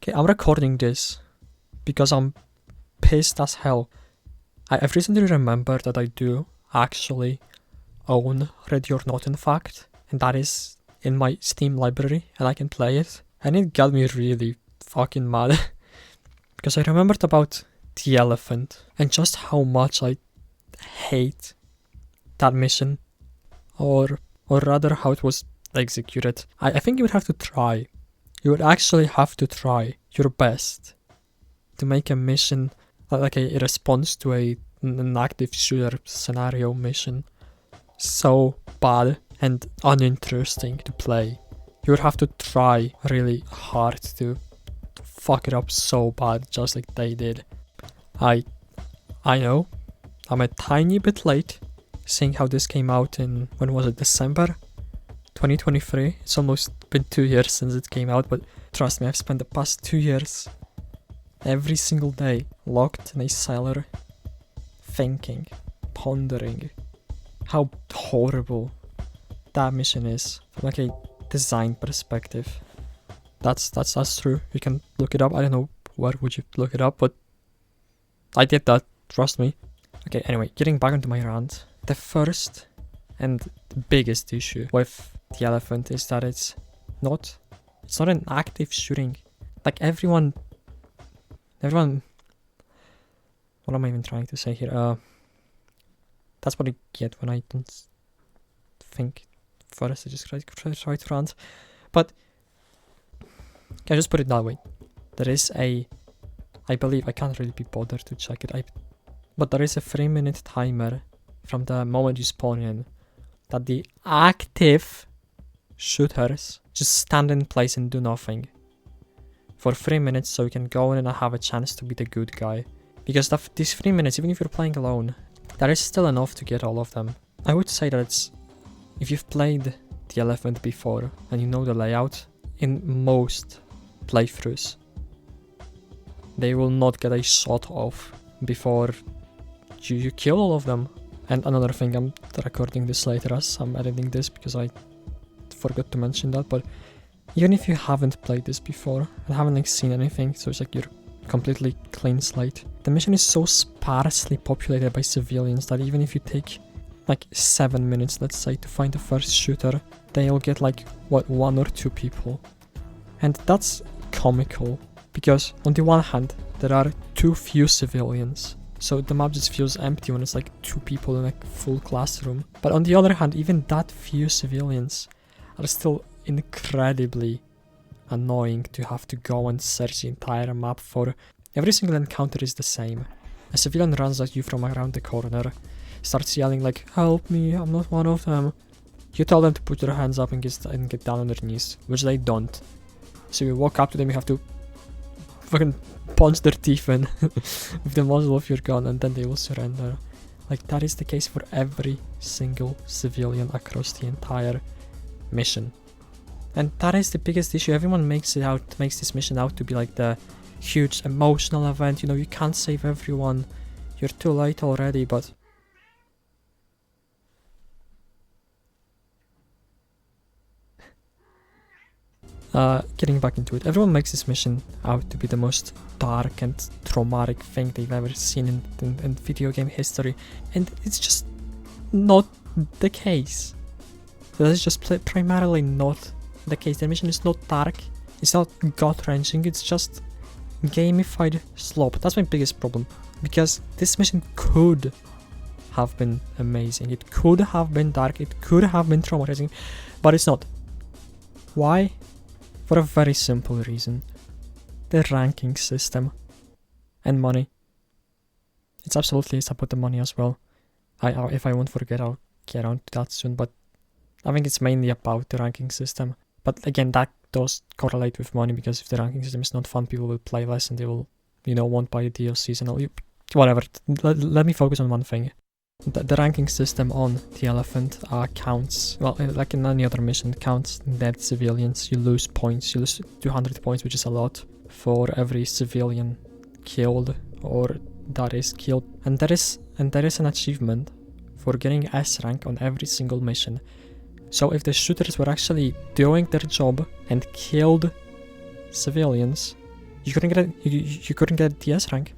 Okay, I'm recording this because I'm pissed as hell. I've recently remembered that I do actually own Ready or Not, in fact, and that is in my Steam library and I can play it. And it got me really fucking mad because I remembered about the elephant and just how much I hate that mission, or rather how it was executed. I think you would have to try. You would actually have to try your best to make a mission like a response to an active shooter scenario mission so bad and uninteresting to play. You would have to try really hard to fuck it up so bad, just like they did. I know I'm a tiny bit late, seeing how this came out in, when was it, December 2023? It's almost been 2 years since it came out, but trust me, I've spent the past 2 years every single day locked in a cellar, thinking, pondering how horrible that mission is from like a design perspective. That's true. You can look it up. I don't know where would you look it up, but I did that, trust me. Okay, anyway, getting back into my rant. The first and the biggest issue with the elephant is that it's not an active shooting. Like everyone, what am I even trying to say here? That's what I get when I don't think first. I just try to rant. But I just put it that way. There is I believe, I can't really be bothered to check it, but there is a 3-minute timer from the moment you spawn in that the active shooters just stand in place and do nothing for 3 minutes, so you can go in and have a chance to be the good guy. Because these 3 minutes, even if you're playing alone, that is still enough to get all of them. I would say that it's, if you've played the elephant before and you know the layout, in most playthroughs they will not get a shot off before you kill all of them. And another thing, I'm recording this later as I'm editing this because I forgot to mention that, but even if you haven't played this before and haven't like seen anything, so it's like you're completely clean slate, the mission is so sparsely populated by civilians that even if you take like 7 minutes, let's say, to find the first shooter, they'll get like, what, 1 or 2 people. And that's comical, because on the one hand, there are too few civilians, so the map just feels empty when it's like 2 people in a full classroom. But on the other hand, even that few civilians are still incredibly annoying to have to go and search the entire map for. Every single encounter is the same. A civilian runs at you from around the corner, starts yelling like, "Help me, I'm not one of them." You tell them to put their hands up and get down on their knees, which they don't. So you walk up to them, you have to fucking punch their teeth in with the muzzle of your gun, and then they will surrender. Like, that is the case for every single civilian across the entire mission. And that is the biggest issue. Everyone makes this mission out to be like the huge emotional event. You know, you can't save everyone. You're too late already, but getting back into it, everyone makes this mission out to be the most dark and traumatic thing they've ever seen in video game history, and it's just not the case. That is just primarily not the case. The mission is not dark, it's not gut-wrenching, it's just gamified slop. That's my biggest problem, because this mission could have been amazing, it could have been dark, it could have been traumatizing, but it's not. Why? For a very simple reason. The ranking system. And money. It's about the money as well. If I won't forget, I'll get on to that soon, but I think it's mainly about the ranking system. But again, that does correlate with money, because if the ranking system is not fun, people will play less and they will, won't buy the DLCs and all. Whatever. Let me focus on one thing. The ranking system on the elephant counts, well, like in any other mission, counts dead civilians. You lose points, you lose 200 points, which is a lot, for every civilian killed or that is killed. And there is an achievement for getting S rank on every single mission. So if the shooters were actually doing their job and killed civilians, you couldn't get you couldn't get a DS rank,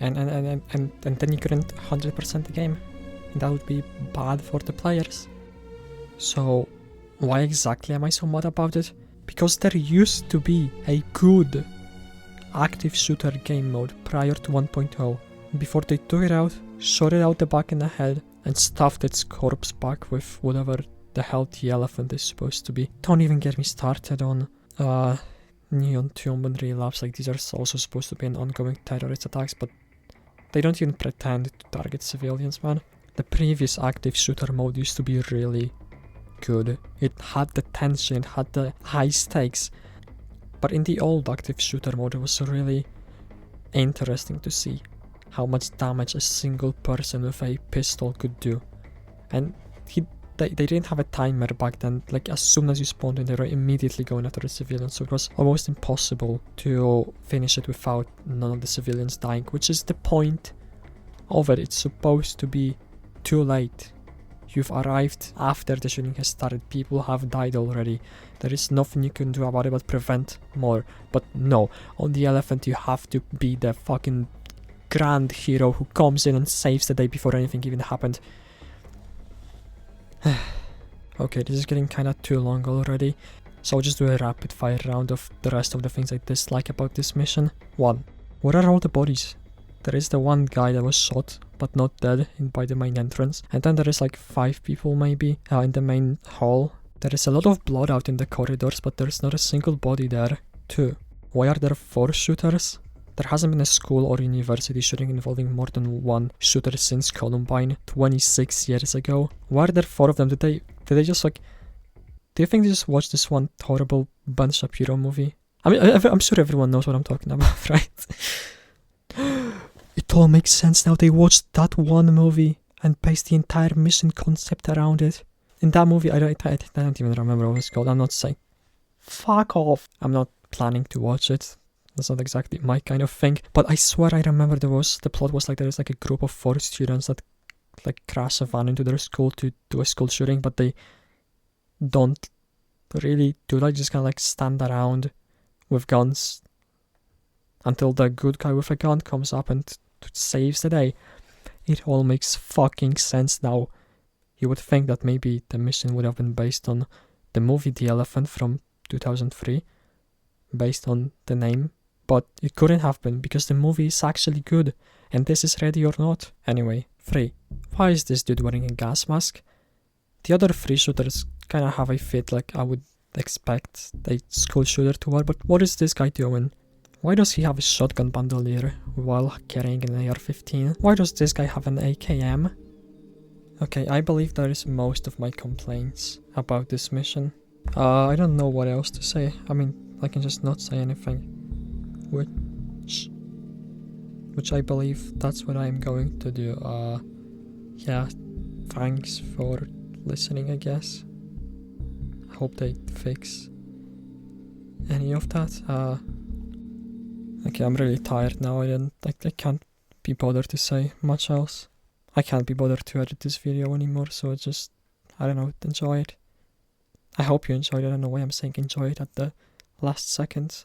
and then you couldn't 100% the game, and that would be bad for the players. So why exactly am I so mad about it? Because there used to be a good active shooter game mode prior to 1.0, before they took it out, shot it out the back in the head, and stuffed its corpse back with whatever the hell the elephant is supposed to be. Don't even get me started on Neon Tomb and Relapse. Like, these are also supposed to be an ongoing terrorist attacks, but they don't even pretend to target civilians, man. The previous active shooter mode used to be really good. It had the tension, it had the high stakes. But in the old active shooter mode, it was really interesting to see how much damage a single person with a pistol could do. And they didn't have a timer back then. Like, as soon as you spawned in, they were immediately going after the civilians, so it was almost impossible to finish it without none of the civilians dying, which is the point of it. It's supposed to be too late. You've arrived after the shooting has started. People have died already. There is nothing you can do about it but prevent more. But no, on the elephant you have to be the fucking grand hero who comes in and saves the day before anything even happened. Okay, this is getting kinda too long already, so I'll just do a rapid fire round of the rest of the things I dislike about this mission. 1. Where are all the bodies? There is the one guy that was shot, but not dead, by the main entrance. And then there is like 5 people maybe, in the main hall. There is a lot of blood out in the corridors, but there is not a single body there. 2. Why are there 4 shooters? There hasn't been a school or university shooting involving more than one shooter since Columbine, 26 years ago. Why are there 4 of them? Did they just like... Do you think they just watched this one horrible Ben Shapiro movie? I mean, I'm sure everyone knows what I'm talking about, right? It all makes sense now. They watched that one movie and based the entire mission concept around it. In that movie, I don't even remember what it's called. I'm not saying... Fuck off! I'm not planning to watch it. That's not exactly my kind of thing. But I swear I remember the plot was like there's like a group of 4 students that like crash a van into their school to do a school shooting, but they don't really do that. Just kind of like stand around with guns until the good guy with a gun comes up and saves the day. It all makes fucking sense now. You would think that maybe the mission would have been based on the movie The Elephant from 2003, based on the name, but it couldn't have been because the movie is actually good, and this is Ready or Not. Anyway, 3. Why is this dude wearing a gas mask? The other 3 shooters kinda have a fit like I would expect a school shooter to wear, but what is this guy doing? Why does he have a shotgun bandolier while carrying an AR-15? Why does this guy have an AKM? Okay, I believe that is most of my complaints about this mission. I don't know what else to say. I mean, I can just not say anything. Which I believe that's what I'm going to do. Yeah, thanks for listening, I guess. I hope they fix any of that. Okay, I'm really tired now. I can't be bothered to say much else. I can't be bothered to edit this video anymore, so just, I don't know, enjoy it. I hope you enjoyed it. I don't know why I'm saying enjoy it at the last second.